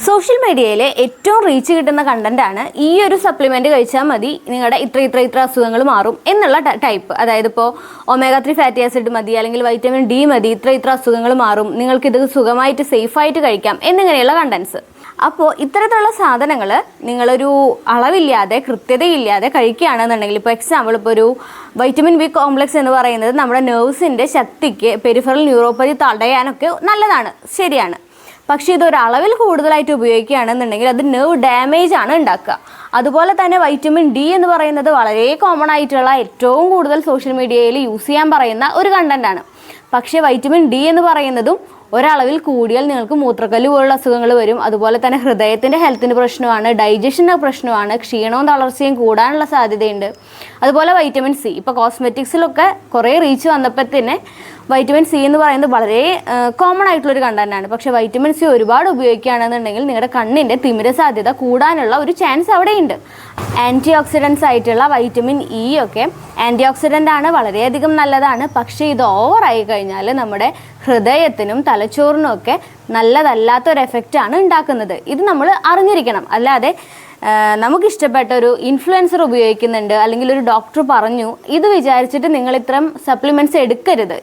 Social മീഡിയയിൽ ഏറ്റവും reach കിട്ടുന്ന കണ്ടന്റാണ് ഈ ഒരു സപ്ലിമെന്റ് കഴിച്ചാൽ മതി നിങ്ങളുടെ ഇത്ര അസുഖങ്ങൾ മാറും എന്നുള്ള ടൈപ്പ്. അതായത് ഇപ്പോൾ ഒമേഗ 3 ഫാറ്റി ആസിഡ് മതി, അല്ലെങ്കിൽ വൈറ്റമിൻ ഡി മതി, ഇത്ര അസുഖങ്ങൾ മാറും, നിങ്ങൾക്കിത് സുഖമായിട്ട് സേഫായിട്ട് കഴിക്കാം എന്നിങ്ങനെയുള്ള കണ്ടന്റ്സ്. അപ്പോൾ ഇത്തരത്തിലുള്ള സാധനങ്ങൾ നിങ്ങളൊരു അളവില്ലാതെ കൃത്യതയില്ലാതെ കഴിക്കുകയാണെന്നുണ്ടെങ്കിൽ, ഇപ്പോൾ എക്സാമ്പിൾ ഇപ്പോൾ ഒരു വൈറ്റമിൻ ബി കോംപ്ലക്സ് എന്ന് പറയുന്നത് നമ്മുടെ നെർവ്സിൻ്റെ ശക്തിക്ക്, പെരിഫറൽ ന്യൂറോപ്പതി തടയാനൊക്കെ നല്ലതാണ്, ശരിയാണ്. പക്ഷേ ഇതൊരളവിൽ കൂടുതലായിട്ട് ഉപയോഗിക്കുകയാണെന്നുണ്ടെങ്കിൽ അത് നെർവ് ഡാമേജ് ആണ് ഉണ്ടാക്കുക. അതുപോലെ തന്നെ വൈറ്റമിൻ ഡി എന്ന് പറയുന്നത് വളരെ കോമൺ ആയിട്ടുള്ള, ഏറ്റവും കൂടുതൽ സോഷ്യൽ മീഡിയയിൽ യൂസ് ചെയ്യാൻ പറയുന്ന ഒരു കണ്ടന്റാണ്. പക്ഷേ വൈറ്റമിൻ ഡി എന്ന് പറയുന്നതും ഒരളവിൽ കൂടിയാൽ നിങ്ങൾക്ക് മൂത്രക്കല്ല് പോലുള്ള അസുഖങ്ങൾ വരും. അതുപോലെ തന്നെ ഹൃദയത്തിൻ്റെ ഹെൽത്തിന് പ്രശ്നമാണ്, ഡൈജഷൻ്റെ പ്രശ്നമാണ്, ക്ഷീണവും തളർച്ചയും കൂടാനുള്ള സാധ്യതയുണ്ട്. അതുപോലെ വൈറ്റമിൻ സി, ഇപ്പോൾ കോസ്മെറ്റിക്സിലൊക്കെ കുറേ റീച്ച് വന്നപ്പോൾ തന്നെ വൈറ്റമിൻ സി എന്ന് പറയുന്നത് വളരെ കോമൺ ആയിട്ടുള്ളൊരു കണ്ടന്റാണ്. പക്ഷേ വൈറ്റമിൻ സി ഒരുപാട് ഉപയോഗിക്കുകയാണെന്നുണ്ടെങ്കിൽ നിങ്ങളുടെ കണ്ണിൻ്റെ തിമിര സാധ്യത കൂടാനുള്ള ഒരു ചാൻസ് അവിടെയുണ്ട്. ആൻറ്റി ഓക്സിഡൻസ് ആയിട്ടുള്ള വൈറ്റമിൻ ഇ ഒക്കെ ആൻറ്റി ഓക്സിഡൻ്റ് ആണ്, വളരെയധികം നല്ലതാണ്. പക്ഷേ ഇത് ഓവറായി കഴിഞ്ഞാൽ നമ്മുടെ ഹൃദയത്തിനും തലച്ചോറിനും ഒക്കെ നല്ലതല്ലാത്തൊരു എഫക്റ്റാണ് ഉണ്ടാക്കുന്നത്. ഇത് നമ്മൾ അറിഞ്ഞിരിക്കണം. അല്ലാതെ നമുക്കിഷ്ടപ്പെട്ട ഒരു ഇൻഫ്ലുവൻസർ ഉപയോഗിക്കുന്നുണ്ട്, അല്ലെങ്കിൽ ഒരു ഡോക്ടർ പറഞ്ഞു, ഇത് വിചാരിച്ചിട്ട് നിങ്ങൾ ഇത്തരം സപ്ലിമെൻറ്റ്സ് എടുക്കരുത്.